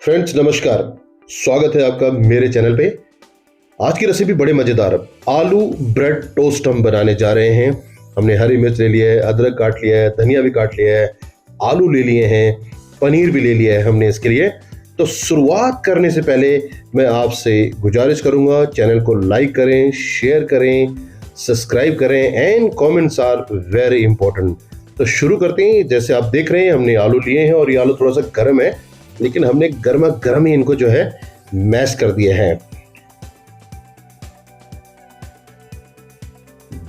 Friends नमस्कार। स्वागत है आपका मेरे चैनल पे। आज की रेसिपी बड़े मजेदार आलू ब्रेड टोस्ट हम बनाने जा रहे हैं। हमने हरी मिर्च ले लिया है, अदरक काट लिया है, धनिया भी काट लिया है, आलू ले लिए हैं, पनीर भी ले लिया है हमने इसके लिए। तो शुरुआत करने से पहले मैं आपसे गुजारिश करूंगा, चैनल को लाइक करें, शेयर करें, सब्सक्राइब करें and comments are very important. तो शुरू करते हैं। जैसे आप देख रहे हैं हमने आलू लिए हैं और ये आलू थोड़ा सा गर्म है, लेकिन हमने गर्मा गर्म ही इनको जो है मैश कर दिया है।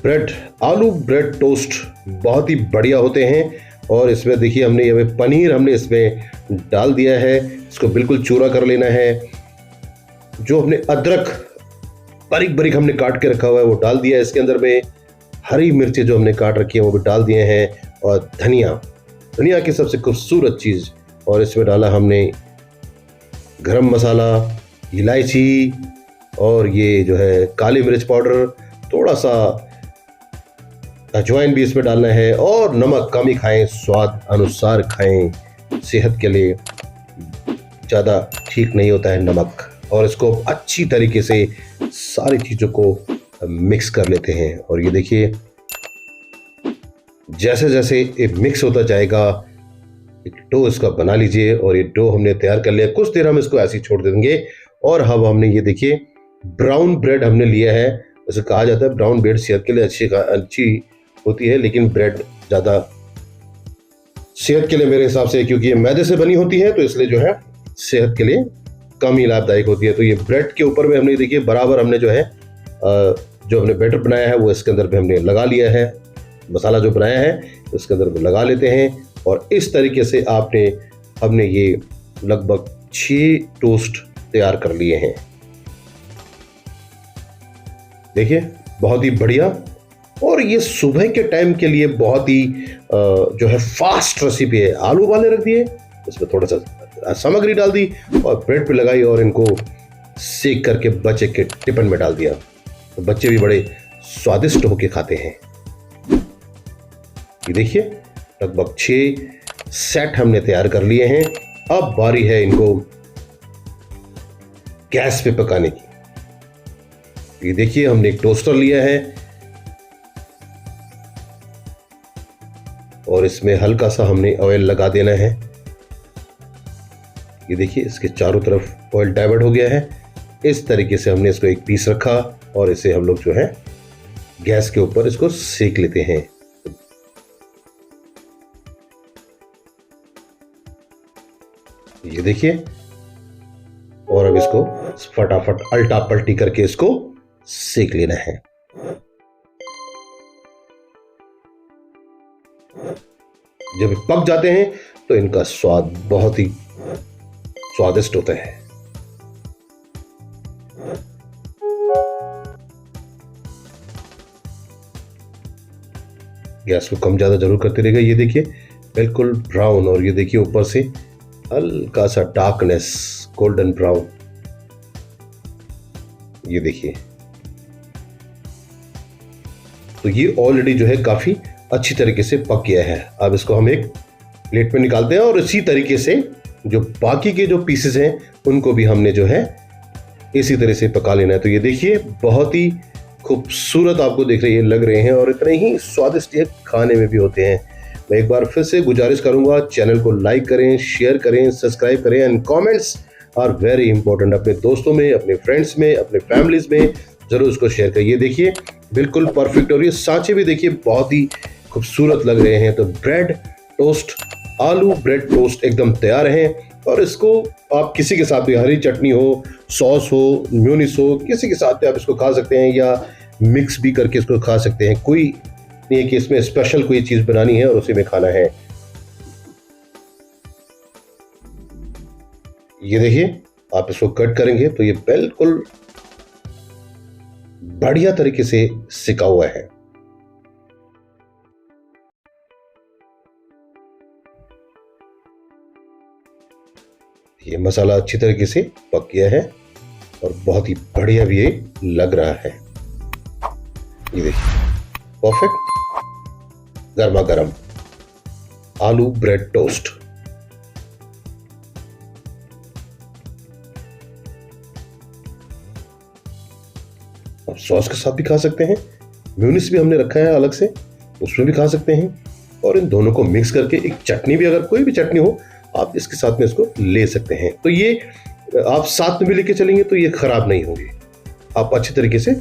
ब्रेड आलू ब्रेड टोस्ट बहुत ही बढ़िया होते हैं। और इसमें देखिए हमने ये पनीर हमने इसमें डाल दिया है, इसको बिल्कुल चूरा कर लेना है। जो हमने अदरक बारीक बारीक हमने काट के रखा हुआ है वो डाल दिया है इसके अंदर में। हरी मिर्चें जो हमने काट रखी है वो भी डाल दिए हैं, और धनिया की सबसे खूबसूरत चीज़, और इसमें डाला हमने गरम मसाला, इलायची, और ये जो है काली मिर्च पाउडर, थोड़ा सा अजवाइन भी इसमें डालना है, और नमक कम ही खाएं, स्वाद अनुसार खाएं, सेहत के लिए ज़्यादा ठीक नहीं होता है नमक। और इसको अच्छी तरीके से सारी चीज़ों को मिक्स कर लेते हैं। और ये देखिए जैसे जैसे ये मिक्स होता जाएगा एक डो इसका बना लीजिए। और ये डो हमने तैयार कर लिया, कुछ देर हम इसको ऐसे ही छोड़ देंगे। और अब हमने ये देखिए ब्राउन ब्रेड हमने लिया है। वैसे कहा जाता है ब्राउन ब्रेड सेहत के लिए अच्छी होती है, लेकिन ब्रेड ज़्यादा सेहत के लिए मेरे हिसाब से, क्योंकि ये मैदे से बनी होती है तो इसलिए जो है सेहत के लिए कम ही लाभदायक होती है। तो ये ब्रेड के ऊपर में हमने देखिए बराबर हमने जो है जो हमने बैटर बनाया है वो इसके अंदर पे हमने लगा लिया है। मसाला जो बनाया है उसके अंदर लगा लेते हैं। और इस तरीके से हमने ये लगभग 6 टोस्ट तैयार कर लिए हैं। देखिए बहुत ही बढ़िया। और ये सुबह के टाइम के लिए बहुत ही जो है फास्ट रेसिपी है। आलू उबालने रख दिए, उसमें थोड़ा सा सामग्री डाल दी और ब्रेड पे लगाई और इनको सेक करके बच्चे के टिफिन में डाल दिया। तो बच्चे भी बड़े स्वादिष्ट होके खाते हैं। ये देखिए लगभग 6 सेट हमने तैयार कर लिए हैं। अब बारी है इनको गैस पे पकाने की। ये देखिए हमने एक टोस्टर लिया है और इसमें हल्का सा हमने ऑयल लगा देना है। ये देखिए इसके चारों तरफ ऑयल डाइवर्ट हो गया है। इस तरीके से हमने इसको एक पीस रखा और इसे हम लोग जो है गैस के ऊपर इसको सेक लेते हैं। ये देखिए, और अब इसको फटाफट अल्टा पलटी करके इसको सेक लेना है। जब पक जाते हैं तो इनका स्वाद बहुत ही स्वादिष्ट होता है। गैस को कम ज्यादा जरूर करते रहेगा। ये देखिए बिल्कुल ब्राउन, और ये देखिए ऊपर से हल्का सा डार्कनेस गोल्डन ब्राउन। ये देखिए तो ये ऑलरेडी जो है काफी अच्छी तरीके से पक गया है। अब इसको हम एक प्लेट में निकालते हैं और इसी तरीके से जो बाकी के जो पीसेस हैं उनको भी हमने जो है इसी तरह से पका लेना है। तो ये देखिए बहुत ही खूबसूरत आपको देख रहे लग रहे हैं और इतने ही स्वादिष्ट ये खाने में भी होते हैं। मैं एक बार फिर से गुजारिश करूंगा, चैनल को लाइक करें, शेयर करें, सब्सक्राइब करें and comments are very important. अपने दोस्तों में, अपने फ्रेंड्स में, अपने फैमिलीज में जरूर इसको शेयर करें। ये देखिए बिल्कुल परफेक्ट, और ये सांचे भी देखिए बहुत ही खूबसूरत लग रहे हैं। तो ब्रेड टोस्ट, आलू ब्रेड टोस्ट एकदम तैयार है। और इसको आप किसी के साथ भी, हरी चटनी हो, सॉस हो, म्योनीस हो, किसी के साथ भी आप इसको खा सकते हैं, या मिक्स भी करके इसको खा सकते हैं। कोई नहीं है कि इसमें स्पेशल कोई चीज बनानी है और उसी में खाना है। ये देखिए आप इसको कट करेंगे तो ये बिल्कुल बढ़िया तरीके से सिका हुआ है। ये मसाला अच्छी तरीके से पक गया है और बहुत ही बढ़िया भी ये लग रहा है। ये देखिए परफेक्ट गर्मा गर्म आलू ब्रेड टोस्ट। आप सॉस के साथ भी खा सकते हैं, म्यूनिस भी हमने रखा है अलग से, उसमें भी खा सकते हैं। और इन दोनों को मिक्स करके एक चटनी भी, अगर कोई भी चटनी हो आप इसके साथ में इसको ले सकते हैं। तो ये आप साथ में भी लेके चलेंगे तो ये खराब नहीं होगी, आप अच्छी तरीके से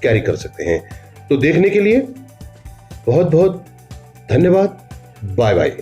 कैरी कर सकते हैं। तो देखने के लिए बहुत बहुत धन्यवाद। Bye bye.